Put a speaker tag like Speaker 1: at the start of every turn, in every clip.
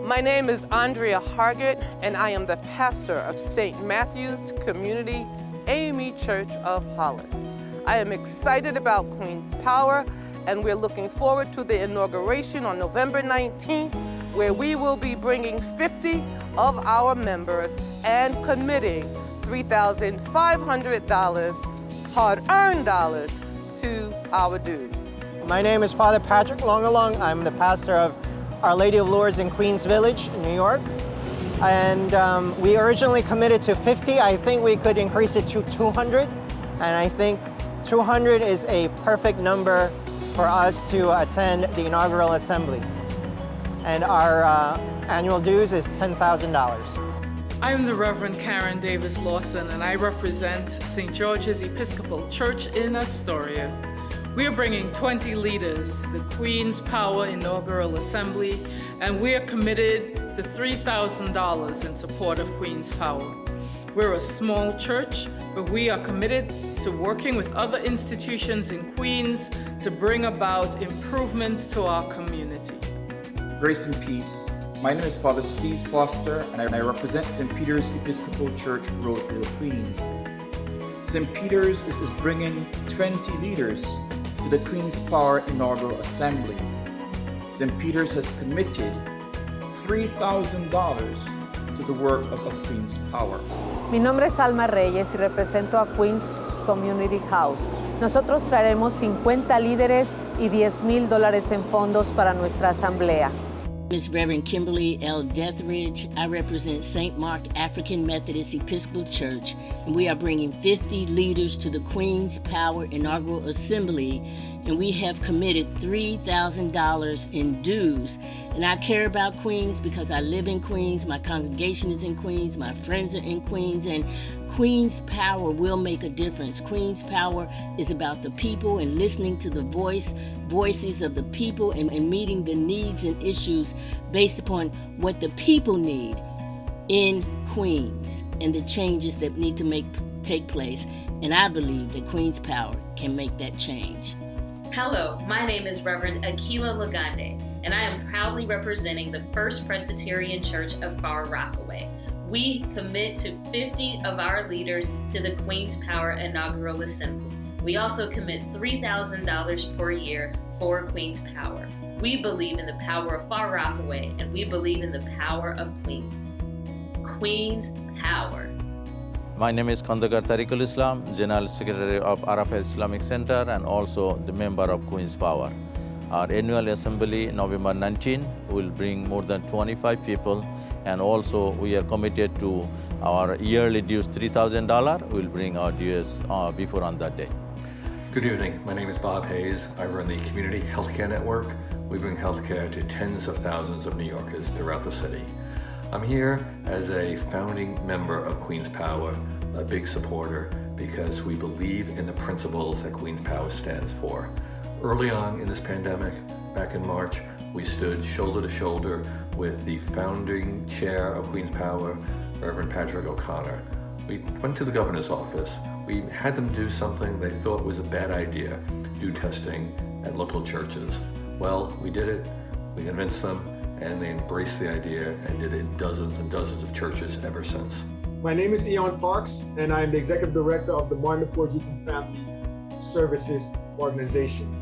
Speaker 1: My name is Andrea Hargett, and I am the pastor of St. Matthew's Community AME Church of Hollis. I am excited about Queen's Power, and we're looking forward to the inauguration on November 19th, where we will be bringing 50 of our members and committing $3,500 hard-earned dollars to our dues.
Speaker 2: My name is Father Patrick Longalong. I'm the pastor of Our Lady of Lourdes in Queens Village, New York. And we originally committed to 50. I think we could increase it to 200. And I think 200 is a perfect number for us to attend the inaugural assembly. And our annual dues is $10,000.
Speaker 3: I am the Reverend Karen Davis Lawson, and I represent St. George's Episcopal Church in Astoria. We are bringing 20 leaders to the Queen's Power Inaugural Assembly, and we are committed to $3,000 in support of Queen's Power. We're a small church, but we are committed to working with other institutions in Queens to bring about improvements to our community.
Speaker 4: Grace and peace. My name is Father Steve Foster, and I represent St. Peter's Episcopal Church, Rosedale, Queens. St. Peter's is bringing 20 leaders to the Queen's Power Inaugural Assembly. St. Peter's has committed $3,000 to the work of Queen's Power.
Speaker 5: Mi nombre es Alma Reyes y represento a Queens Community House. Nosotros traeremos 50 líderes y $10,000 en fondos para nuestra asamblea.
Speaker 6: Ms. Reverend Kimberly L. Deathridge. I represent St. Mark African Methodist Episcopal Church, and we are bringing 50 leaders to the Queen's Power Inaugural Assembly, and we have committed $3,000 in dues. And I care about Queens because I live in Queens, my congregation is in Queens, my friends are in Queens, and Queen's Power will make a difference. Queen's Power is about the people and listening to the voices of the people and meeting the needs and issues based upon what the people need in Queens and the changes that need to take place. And I believe that Queen's Power can make that change.
Speaker 7: Hello, my name is Reverend Akila Lagande, and I am proudly representing the First Presbyterian Church of Far Rockaway. We commit to 50 of our leaders to the Queen's Power Inaugural Assembly. We also commit $3,000 per year for Queen's Power. We believe in the power of Far Rockaway, and we believe in the power of Queens. Queen's Power.
Speaker 8: My name is Khandagar Tariqul Islam, General Secretary of Arafat Islamic Center and also the member of Queen's Power. Our annual assembly, November 19, will bring more than 25 people, and also we are committed to our yearly dues $3,000. We'll bring our dues before on that day.
Speaker 9: Good evening. My name is Bob Hayes. I run the Community Healthcare Network. We bring healthcare to tens of thousands of New Yorkers throughout the city. I'm here as a founding member of Queen's Power, a big supporter, because we believe in the principles that Queen's Power stands for. Early on in this pandemic, back in March, we stood shoulder to shoulder with the founding chair of Queen's Power, Reverend Patrick O'Connor. We went to the governor's office. We had them do something they thought was a bad idea, do testing at local churches. Well, we did it, we convinced them, and they embraced the idea and did it in dozens and dozens of churches ever since.
Speaker 10: My name is Eon Parks, and I am the Executive Director of the Martin Lepore Youth and Family Services Organization.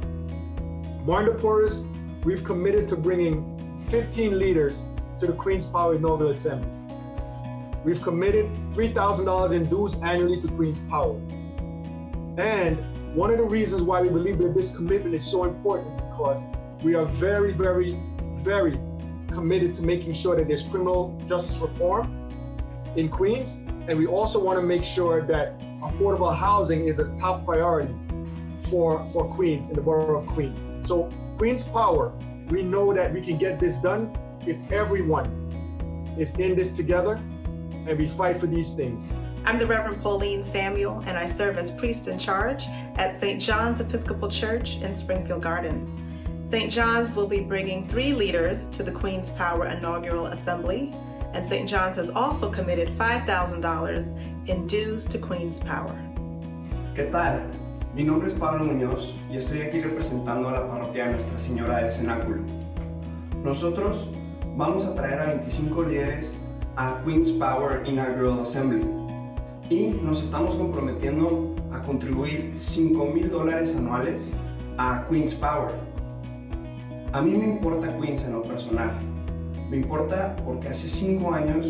Speaker 10: Martin Lepore's, we've committed to bringing 15 leaders to the Queen's Power Inaugural Assembly. We've committed $3,000 in dues annually to Queen's Power. And one of the reasons why we believe that this commitment is so important is because we are very, very, very committed to making sure that there's criminal justice reform in Queens. And we also want to make sure that affordable housing is a top priority for Queens, in the borough of Queens. So Queen's Power, we know that we can get this done if everyone is in this together and we fight for these things.
Speaker 11: I'm the Reverend Pauline Samuel, and I serve as priest in charge at St. John's Episcopal Church in Springfield Gardens. St. John's will be bringing 3 leaders to the Queen's Power Inaugural Assembly, and St. John's has also committed $5,000 in dues to Queen's Power.
Speaker 12: ¿Qué tal? Mi nombre es Pablo Muñoz y estoy aquí representando a la parroquia de Nuestra Señora del Cenáculo. Nosotros vamos a traer a 25 líderes a Queens Power Inaugural Assembly y nos estamos comprometiendo a contribuir $5,000 anuales a Queens Power. A mí me importa Queens en lo personal. Me importa porque hace 5 años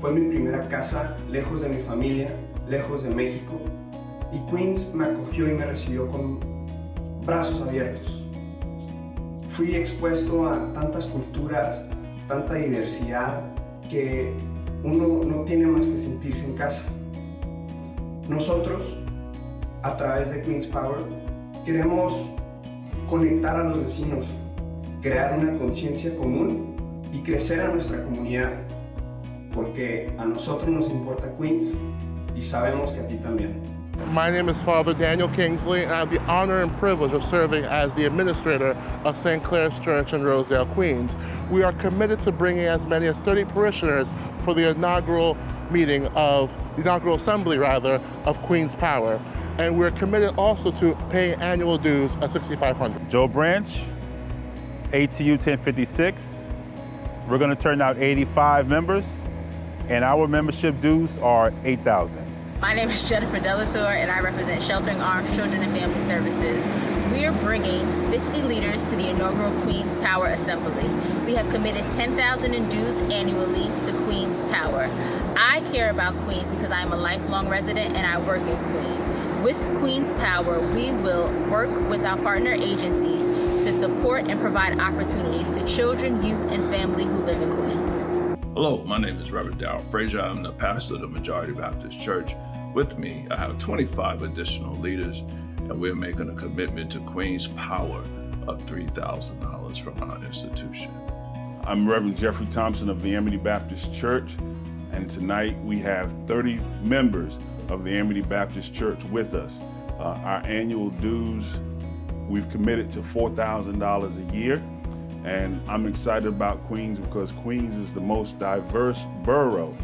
Speaker 12: fue mi primera casa lejos de mi familia, lejos de México, y Queens me acogió y me recibió con brazos abiertos. Fui expuesto a tantas culturas, tanta diversidad, que uno no tiene más que sentirse en casa. Nosotros, a través de Queens Power, queremos conectar a los vecinos, crear una conciencia común y crecer a nuestra comunidad, porque a nosotros nos importa Queens y sabemos que a ti también.
Speaker 13: My name is Father Daniel Kingsley, and I have the honor and privilege of serving as the administrator of St. Clair's Church in Rosedale, Queens. We are committed to bringing as many as 30 parishioners for the inaugural assembly of Queens Power. And we're committed also to paying annual dues of $6,500.
Speaker 14: Joe Branch, ATU 1056. We're going to turn out 85 members, and our membership dues are $8,000.
Speaker 15: My name is Jennifer Delator, and I represent Sheltering Arms Children and Family Services. We are bringing 50 leaders to the inaugural Queens Power Assembly. We have committed $10,000 in dues annually to Queens Power. I care about Queens because I am a lifelong resident and I work in Queens. With Queens Power, we will work with our partner agencies to support and provide opportunities to children, youth, and family who live in Queens.
Speaker 16: Hello, my name is Reverend Darrell Frazier. I'm the pastor of the Majority Baptist Church. With me, I have 25 additional leaders, and we're making a commitment to Queens Power of $3,000 from our institution.
Speaker 17: I'm Reverend Jeffrey Thompson of the Amity Baptist Church, and tonight we have 30 members of the Amity Baptist Church with us. Our annual dues, we've committed to $4,000 a year. And I'm excited about Queens because Queens is the most diverse borough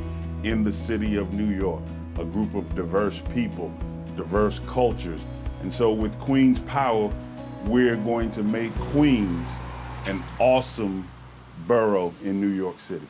Speaker 17: in the city of New York, a group of diverse people, diverse cultures. And so with Queens Power, we're going to make Queens an awesome borough in New York City.